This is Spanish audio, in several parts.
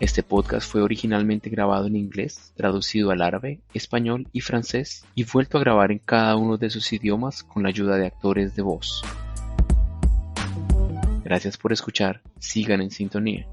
Este podcast fue originalmente grabado en inglés, traducido al árabe, español y francés, y vuelto a grabar en cada uno de sus idiomas con la ayuda de actores de voz. Gracias por escuchar, sigan en sintonía.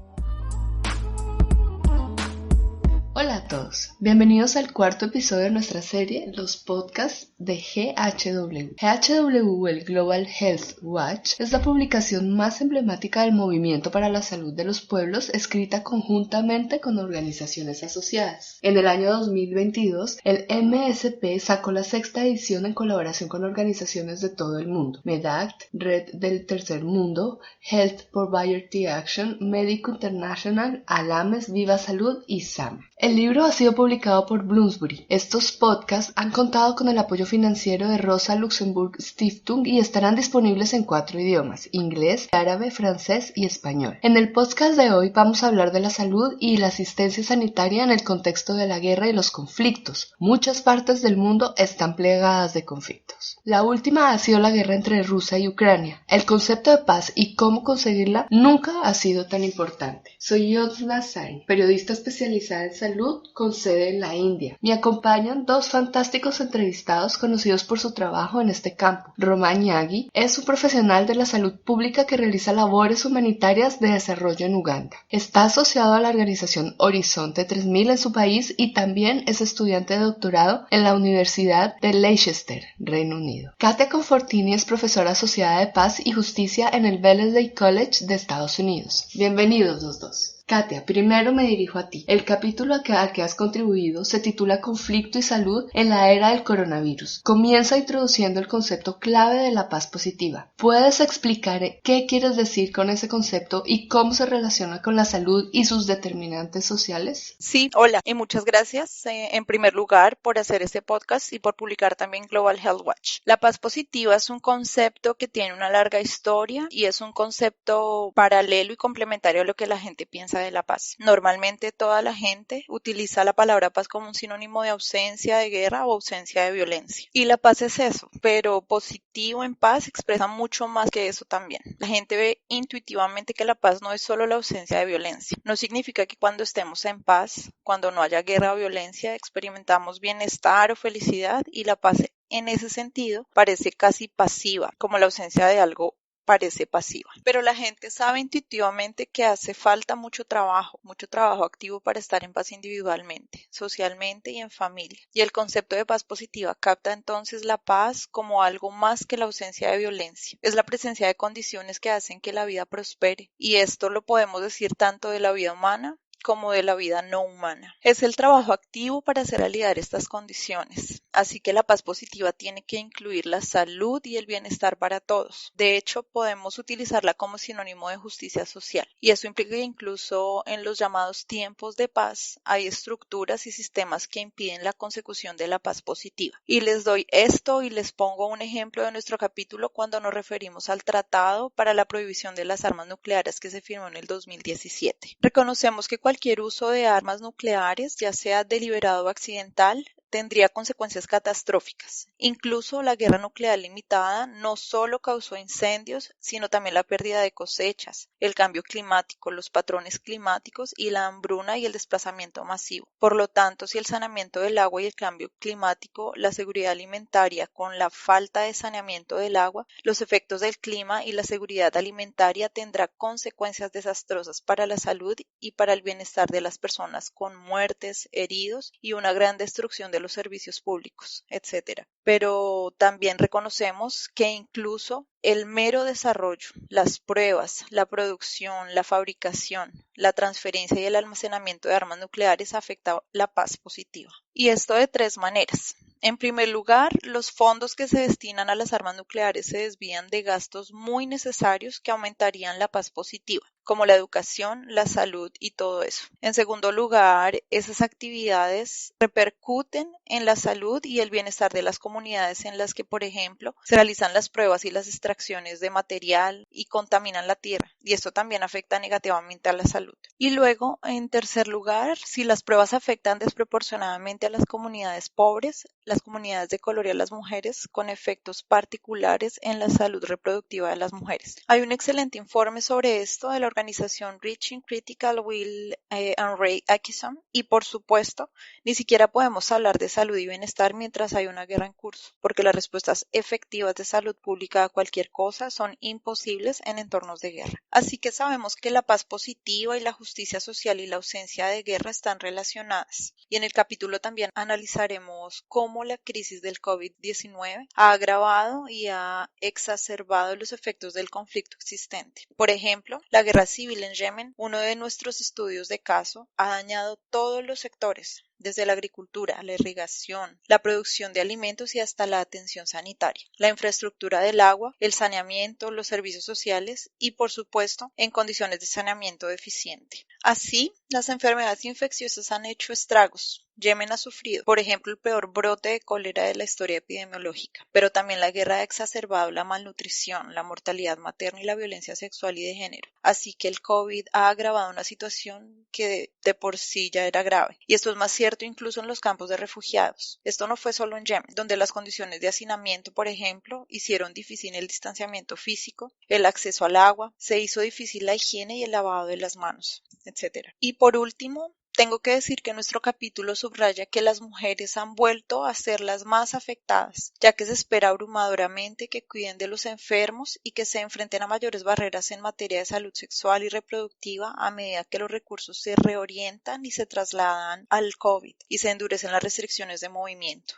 Hola a todos, bienvenidos al cuarto episodio de nuestra serie Los Podcasts de GHW. GHW, el Global Health Watch, es la publicación más emblemática del movimiento para la salud de los pueblos, escrita conjuntamente con organizaciones asociadas. En el año 2022, el MSP sacó la sexta edición en colaboración con organizaciones de todo el mundo: MEDACT, Red del Tercer Mundo, Health Poverty Action, Médico International, Alames, Viva Salud y SAM. El libro ha sido publicado por Bloomsbury. Estos podcasts han contado con el apoyo financiero de Rosa Luxemburg Stiftung y estarán disponibles en 4 idiomas: inglés, árabe, francés y español. En el podcast de hoy vamos a hablar de la salud y la asistencia sanitaria en el contexto de la guerra y los conflictos. Muchas partes del mundo están plegadas de conflictos. La última ha sido la guerra entre Rusia y Ucrania. El concepto de paz y cómo conseguirla nunca ha sido tan importante. Soy Yodla Sain, periodista especializada en salud con sede en la India. Me acompañan dos fantásticos entrevistados conocidos por su trabajo en este campo. Roman Yagi es un profesional de la salud pública que realiza labores humanitarias de desarrollo en Uganda. Está asociado a la organización Horizonte 3000 en su país y también es estudiante de doctorado en la Universidad de Leicester, Reino Unido. Katia Confortini es profesora asociada de paz y justicia en el Wellesley College de Estados Unidos. Bienvenidos los dos. Katia, primero me dirijo a ti. El capítulo al que has contribuido se titula Conflicto y salud en la era del coronavirus. Comienza introduciendo el concepto clave de la paz positiva. ¿Puedes explicar qué quieres decir con ese concepto y cómo se relaciona con la salud y sus determinantes sociales? Sí, hola y muchas gracias en primer lugar por hacer este podcast y por publicar también Global Health Watch. La paz positiva es un concepto que tiene una larga historia y es un concepto paralelo y complementario a lo que la gente piensa de la paz. Normalmente toda la gente utiliza la palabra paz como un sinónimo de ausencia de guerra o ausencia de violencia. Y la paz es eso, pero positivo en paz expresa mucho más que eso también. La gente ve intuitivamente que la paz no es solo la ausencia de violencia. No significa que cuando estemos en paz, cuando no haya guerra o violencia, experimentamos bienestar o felicidad, y la paz en ese sentido parece casi pasiva, como la ausencia de algo parece pasiva. Pero la gente sabe intuitivamente que hace falta mucho trabajo activo para estar en paz individualmente, socialmente y en familia. Y el concepto de paz positiva capta entonces la paz como algo más que la ausencia de violencia. Es la presencia de condiciones que hacen que la vida prospere. Y esto lo podemos decir tanto de la vida humana como de la vida no humana. Es el trabajo activo para hacer aliar estas condiciones. Así que la paz positiva tiene que incluir la salud y el bienestar para todos. De hecho, podemos utilizarla como sinónimo de justicia social. Y eso implica que incluso en los llamados tiempos de paz hay estructuras y sistemas que impiden la consecución de la paz positiva. Y les doy esto y les pongo un ejemplo de nuestro capítulo cuando nos referimos al Tratado para la Prohibición de las Armas Nucleares que se firmó en el 2017. Reconocemos que cualquier uso de armas nucleares, ya sea deliberado o accidental, tendría consecuencias catastróficas. Incluso la guerra nuclear limitada no solo causó incendios, sino también la pérdida de cosechas, el cambio climático, los patrones climáticos y la hambruna y el desplazamiento masivo. Por lo tanto, si el saneamiento del agua y el cambio climático, la seguridad alimentaria con la falta de saneamiento del agua, los efectos del clima y la seguridad alimentaria tendrá consecuencias desastrosas para la salud y para el bienestar de las personas, con muertes, heridos y una gran destrucción de los servicios públicos, etc. Pero también reconocemos que incluso el mero desarrollo, las pruebas, la producción, la fabricación, la transferencia y el almacenamiento de armas nucleares afecta la paz positiva. Y esto de 3 maneras. En primer lugar, los fondos que se destinan a las armas nucleares se desvían de gastos muy necesarios que aumentarían la paz positiva, como la educación, la salud y todo eso. En segundo lugar, esas actividades repercuten en la salud y el bienestar de las comunidades en las que, por ejemplo, se realizan las pruebas y las extracciones de material y contaminan la tierra, y esto también afecta negativamente a la salud. Y luego, en tercer lugar, si las pruebas afectan desproporcionadamente a las comunidades pobres, las comunidades de color y a las mujeres con efectos particulares en la salud reproductiva de las mujeres. Hay un excelente informe sobre esto de la organización Reaching Critical Will and Ray Atkinson y por supuesto ni siquiera podemos hablar de salud y bienestar mientras hay una guerra en curso, porque las respuestas efectivas de salud pública a cualquier cosa son imposibles en entornos de guerra. Así que sabemos que la paz positiva y la justicia social y la ausencia de guerra están relacionadas. Y en el capítulo también analizaremos cómo la crisis del COVID-19 ha agravado y ha exacerbado los efectos del conflicto existente. Por ejemplo, la guerra civil en Yemen, uno de nuestros estudios de caso, ha dañado todos los sectores, desde la agricultura, la irrigación, la producción de alimentos y hasta la atención sanitaria, la infraestructura del agua, el saneamiento, los servicios sociales y, por supuesto, en condiciones de saneamiento deficiente. Así, las enfermedades infecciosas han hecho estragos. Yemen ha sufrido, por ejemplo, el peor brote de cólera de la historia epidemiológica, pero también la guerra ha exacerbado la malnutrición, la mortalidad materna y la violencia sexual y de género. Así que el COVID ha agravado una situación que de por sí ya era grave. Y esto es más cierto incluso en los campos de refugiados. Esto no fue solo en Yemen, donde las condiciones de hacinamiento, por ejemplo, hicieron difícil el distanciamiento físico, el acceso al agua, se hizo difícil la higiene y el lavado de las manos, etc. Y por último, tengo que decir que nuestro capítulo subraya que las mujeres han vuelto a ser las más afectadas, ya que se espera abrumadoramente que cuiden de los enfermos y que se enfrenten a mayores barreras en materia de salud sexual y reproductiva a medida que los recursos se reorientan y se trasladan al COVID y se endurecen las restricciones de movimiento.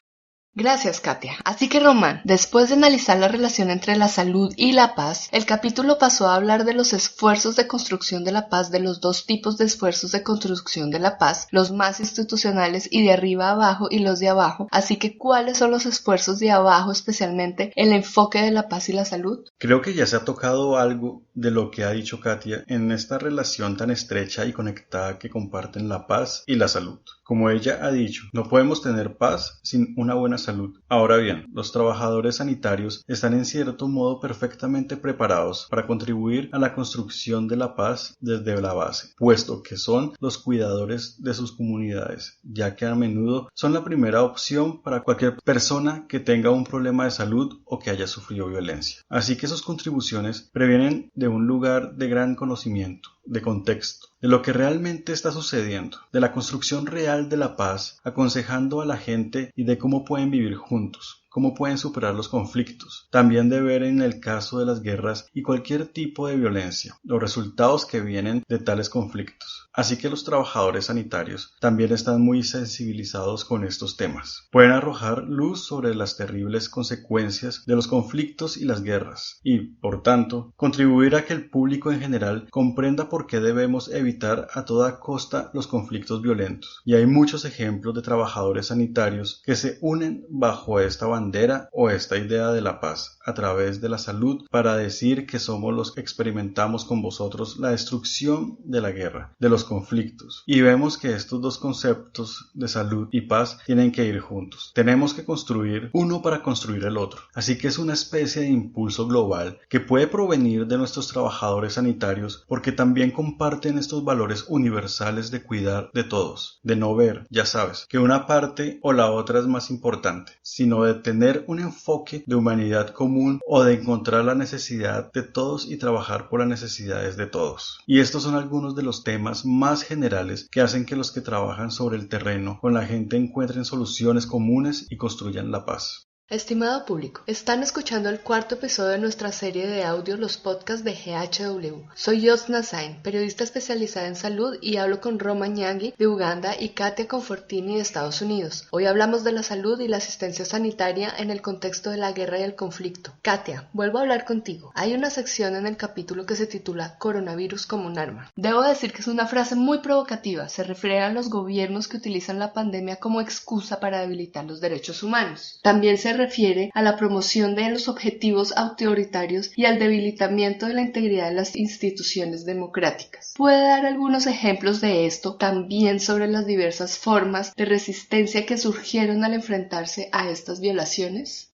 Gracias, Katia. Así que, Román, después de analizar la relación entre la salud y la paz, el capítulo pasó a hablar de los esfuerzos de construcción de la paz, de los dos tipos de esfuerzos de construcción de la paz, los más institucionales y de arriba a abajo y los de abajo. Así que, ¿cuáles son los esfuerzos de abajo, especialmente el enfoque de la paz y la salud? Creo que ya se ha tocado algo de lo que ha dicho Katia en esta relación tan estrecha y conectada que comparten la paz y la salud. Como ella ha dicho, no podemos tener paz sin una buena salud. Ahora bien, los trabajadores sanitarios están en cierto modo perfectamente preparados para contribuir a la construcción de la paz desde la base, puesto que son los cuidadores de sus comunidades, ya que a menudo son la primera opción para cualquier persona que tenga un problema de salud o que haya sufrido violencia. Así que sus contribuciones previenen de un lugar de gran conocimiento, de contexto, de lo que realmente está sucediendo, de la construcción real de la paz, aconsejando a la gente y de cómo pueden vivir juntos, cómo pueden superar los conflictos, también de ver en el caso de las guerras y cualquier tipo de violencia, los resultados que vienen de tales conflictos. Así que los trabajadores sanitarios también están muy sensibilizados con estos temas. Pueden arrojar luz sobre las terribles consecuencias de los conflictos y las guerras y, por tanto, contribuir a que el público en general comprenda por qué debemos evitar a toda costa los conflictos violentos. Y hay muchos ejemplos de trabajadores sanitarios que se unen bajo esta bandera o esta idea de la paz a través de la salud para decir que somos los que experimentamos con vosotros la destrucción de la guerra, de los conflictos. Y vemos que estos dos conceptos de salud y paz tienen que ir juntos. Tenemos que construir uno para construir el otro. Así que es una especie de impulso global que puede provenir de nuestros trabajadores sanitarios porque también comparten estos valores universales de cuidar de todos, de no ver, ya sabes, que una parte o la otra es más importante, sino de tener un enfoque de humanidad común o de encontrar la necesidad de todos y trabajar por las necesidades de todos. Y estos son algunos de los temas más generales que hacen que los que trabajan sobre el terreno con la gente encuentren soluciones comunes y construyan la paz. Estimado público, están escuchando el cuarto episodio de nuestra serie de audio Los Podcasts de GHW. Soy Yosna Sain, periodista especializada en salud y hablo con Roma Nyangi de Uganda y Katia Confortini de Estados Unidos. Hoy hablamos de la salud y la asistencia sanitaria en el contexto de la guerra y el conflicto. Katia, vuelvo a hablar contigo. Hay una sección en el capítulo que se titula Coronavirus como un arma. Debo decir que es una frase muy provocativa. Se refiere a los gobiernos que utilizan la pandemia como excusa para debilitar los derechos humanos. También se refiere a la promoción de los objetivos autoritarios y al debilitamiento de la integridad de las instituciones democráticas. ¿Puede dar algunos ejemplos de esto también sobre las diversas formas de resistencia que surgieron al enfrentarse a estas violaciones?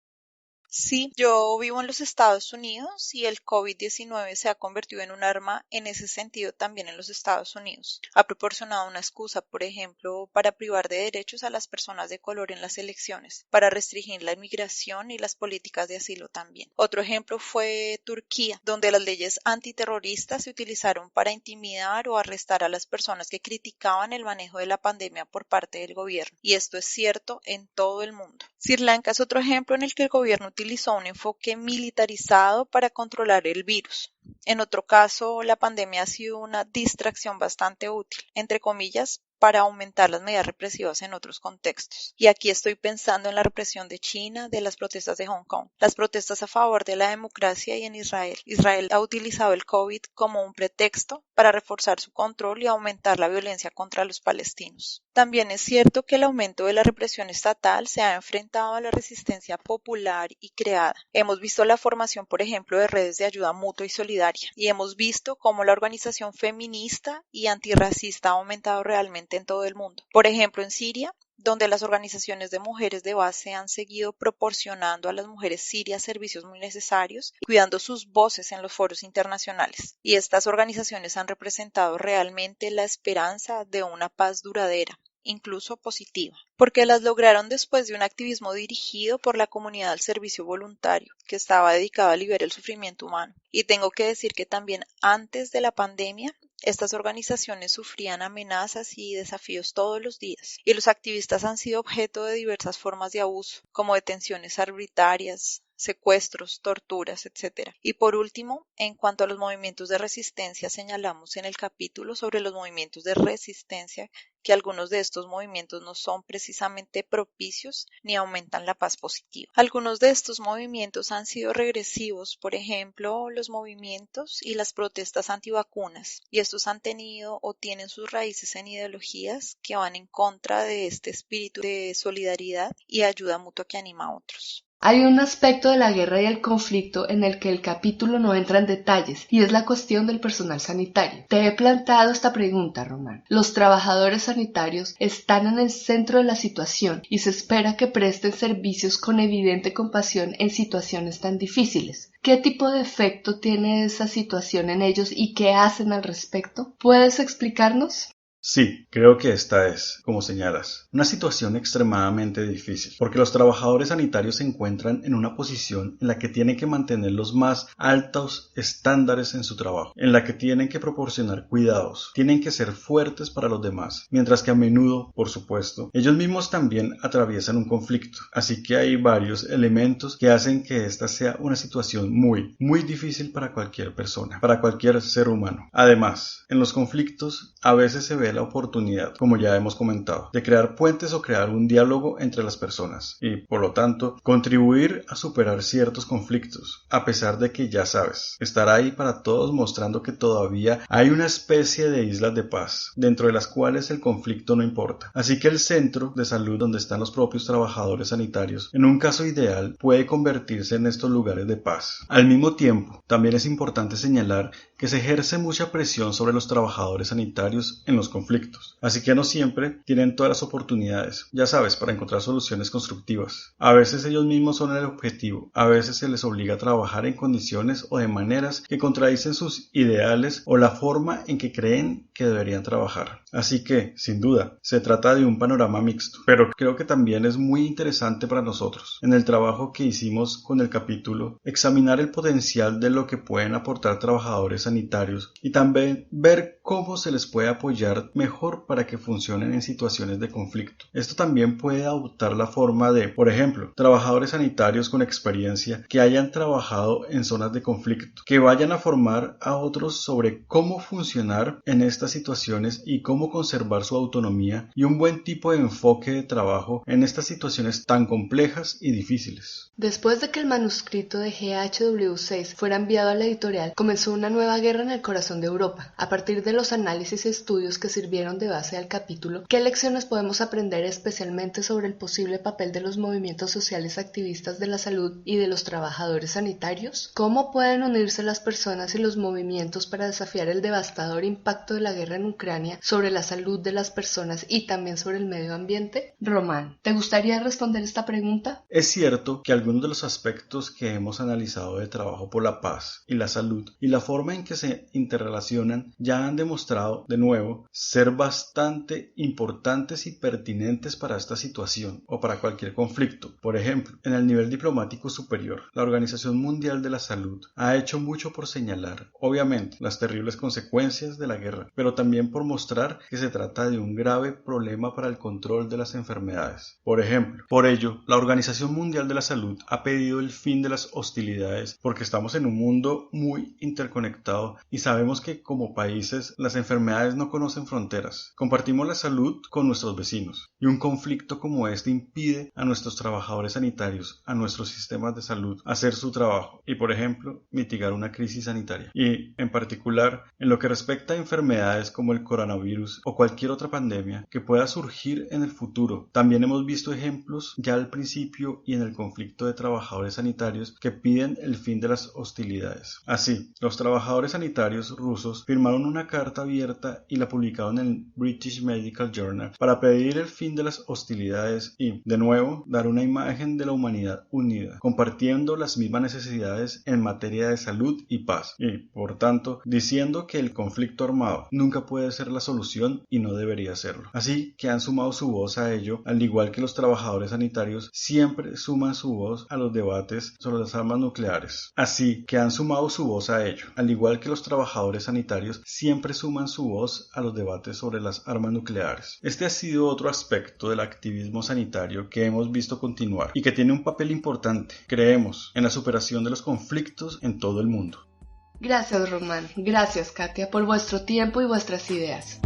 Sí, yo vivo en los Estados Unidos y el COVID-19 se ha convertido en un arma en ese sentido también en los Estados Unidos. Ha proporcionado una excusa, por ejemplo, para privar de derechos a las personas de color en las elecciones, para restringir la inmigración y las políticas de asilo también. Otro ejemplo fue Turquía, donde las leyes antiterroristas se utilizaron para intimidar o arrestar a las personas que criticaban el manejo de la pandemia por parte del gobierno. Y esto es cierto en todo el mundo. Sri Lanka es otro ejemplo en el que el gobierno utilizó un enfoque militarizado para controlar el virus. En otro caso, la pandemia ha sido una distracción bastante útil, entre comillas, para aumentar las medidas represivas en otros contextos. Y aquí estoy pensando en la represión de China, de las protestas de Hong Kong, las protestas a favor de la democracia y en Israel. Israel ha utilizado el COVID como un pretexto para reforzar su control y aumentar la violencia contra los palestinos. También es cierto que el aumento de la represión estatal se ha enfrentado a la resistencia popular y creada. Hemos visto la formación, por ejemplo, de redes de ayuda mutua y solidaria, y hemos visto cómo la organización feminista y antirracista ha aumentado realmente en todo el mundo. Por ejemplo, en Siria, donde las organizaciones de mujeres de base han seguido proporcionando a las mujeres sirias servicios muy necesarios, cuidando sus voces en los foros internacionales. Y estas organizaciones han representado realmente la esperanza de una paz duradera, incluso positiva, porque las lograron después de un activismo dirigido por la comunidad al servicio voluntario, que estaba dedicado a aliviar el sufrimiento humano. Y tengo que decir que también antes de la pandemia, estas organizaciones sufrían amenazas y desafíos todos los días, y los activistas han sido objeto de diversas formas de abuso, como detenciones arbitrarias, secuestros, torturas, etc. Y por último, en cuanto a los movimientos de resistencia, señalamos en el capítulo sobre los movimientos de resistencia que algunos de estos movimientos no son precisamente propicios ni aumentan la paz positiva. Algunos de estos movimientos han sido regresivos, por ejemplo, los movimientos y las protestas antivacunas, y estos han tenido o tienen sus raíces en ideologías que van en contra de este espíritu de solidaridad y ayuda mutua que anima a otros. Hay un aspecto de la guerra y el conflicto en el que el capítulo no entra en detalles, y es la cuestión del personal sanitario. Te he planteado esta pregunta, Román. Los trabajadores sanitarios están en el centro de la situación y se espera que presten servicios con evidente compasión en situaciones tan difíciles. ¿Qué tipo de efecto tiene esa situación en ellos y qué hacen al respecto? ¿Puedes explicarnos? Sí, creo que esta es, como señalas, una situación extremadamente difícil, porque los trabajadores sanitarios se encuentran en una posición en la que tienen que mantener los más altos estándares en su trabajo, en la que tienen que proporcionar cuidados, tienen que ser fuertes para los demás, mientras que a menudo, por supuesto, ellos mismos también atraviesan un conflicto, así que hay varios elementos que hacen que esta sea una situación muy difícil para cualquier persona, para cualquier ser humano. Además, en los conflictos a veces se ve la oportunidad, como ya hemos comentado, de crear puentes o crear un diálogo entre las personas y, por lo tanto, contribuir a superar ciertos conflictos, a pesar de que, ya sabes, estar ahí para todos mostrando que todavía hay una especie de islas de paz, dentro de las cuales el conflicto no importa. Así que el centro de salud donde están los propios trabajadores sanitarios, en un caso ideal, puede convertirse en estos lugares de paz. Al mismo tiempo, también es importante señalar que se ejerce mucha presión sobre los trabajadores sanitarios en los conflictos, así que no siempre tienen todas las oportunidades, ya sabes, para encontrar soluciones constructivas. A veces ellos mismos son el objetivo, a veces se les obliga a trabajar en condiciones o de maneras que contradicen sus ideales o la forma en que creen que deberían trabajar. Así que, sin duda, se trata de un panorama mixto, pero creo que también es muy interesante para nosotros, en el trabajo que hicimos con el capítulo, examinar el potencial de lo que pueden aportar trabajadores sanitarios y también ver cómo se les puede apoyar mejor para que funcionen en situaciones de conflicto. Esto también puede adoptar la forma de, por ejemplo, trabajadores sanitarios con experiencia que hayan trabajado en zonas de conflicto, que vayan a formar a otros sobre cómo funcionar en estas situaciones y cómo conservar su autonomía y un buen tipo de enfoque de trabajo en estas situaciones tan complejas y difíciles. Después de que el manuscrito de GHW6 fuera enviado a la editorial, comenzó una nueva guerra en el corazón de Europa. A partir de los análisis y estudios que sirvieron de base al capítulo, ¿qué lecciones podemos aprender especialmente sobre el posible papel de los movimientos sociales activistas de la salud y de los trabajadores sanitarios? ¿Cómo pueden unirse las personas y los movimientos para desafiar el devastador impacto de la guerra en Ucrania sobre la salud de las personas y también sobre el medio ambiente? Román, ¿te gustaría responder esta pregunta? Es cierto que algunos de los aspectos que hemos analizado de trabajo por la paz y la salud y la forma en que se interrelacionan ya han demostrado, de nuevo, ser bastante importantes y pertinentes para esta situación o para cualquier conflicto. Por ejemplo, en el nivel diplomático superior, la Organización Mundial de la Salud ha hecho mucho por señalar, obviamente, las terribles consecuencias de la guerra, pero también por mostrar que se trata de un grave problema para el control de las enfermedades. Por ejemplo, por ello, la Organización Mundial de la Salud ha pedido el fin de las hostilidades porque estamos en un mundo muy interconectado y sabemos que como países las enfermedades no conocen fronteras. Compartimos la salud con nuestros vecinos y un conflicto como este impide a nuestros trabajadores sanitarios, a nuestros sistemas de salud, hacer su trabajo y, por ejemplo, mitigar una crisis sanitaria. Y, en particular, en lo que respecta a enfermedades como el coronavirus o cualquier otra pandemia que pueda surgir en el futuro, también hemos visto ejemplos ya al principio y en el conflicto de trabajadores sanitarios que piden el fin de las hostilidades. Así, los trabajadores sanitarios rusos firmaron una carta abierta y la publicaron en el British Medical Journal para pedir el fin de las hostilidades y, de nuevo, dar una imagen de la humanidad unida, compartiendo las mismas necesidades en materia de salud y paz, y, por tanto, diciendo que el conflicto armado nunca puede ser la solución y no debería serlo. Así que han sumado su voz a ello, al igual que los trabajadores sanitarios siempre suman su voz a los debates sobre las armas nucleares. Así que han sumado su voz a ello, al igual que los trabajadores sanitarios siempre suman su voz a los debates sobre las armas nucleares. Este ha sido otro aspecto del activismo sanitario que hemos visto continuar y que tiene un papel importante, creemos, en la superación de los conflictos en todo el mundo. Gracias, Román. Gracias, Katia, por vuestro tiempo y vuestras ideas.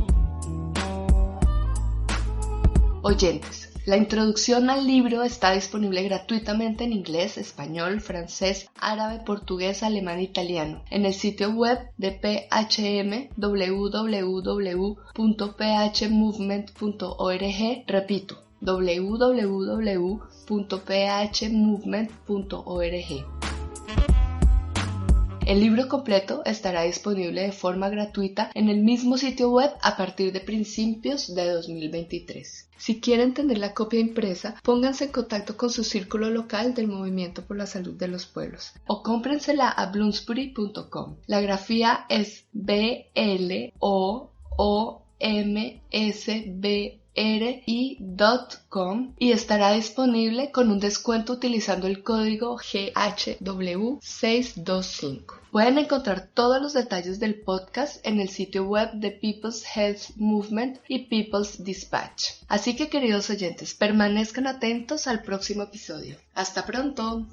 Oyentes, la introducción al libro está disponible gratuitamente en inglés, español, francés, árabe, portugués, alemán e italiano en el sitio web de PHM www.phmovement.org. Repito, www.phmovement.org. El libro completo estará disponible de forma gratuita en el mismo sitio web a partir de principios de 2023. Si quieren tener la copia impresa, pónganse en contacto con su círculo local del Movimiento por la Salud de los Pueblos o cómprensela a bloomsbury.com. La grafía es BLOOMSBRI.com y estará disponible con un descuento utilizando el código GHW625. Pueden encontrar todos los detalles del podcast en el sitio web de People's Health Movement y People's Dispatch. Así que, queridos oyentes, permanezcan atentos al próximo episodio. ¡Hasta pronto!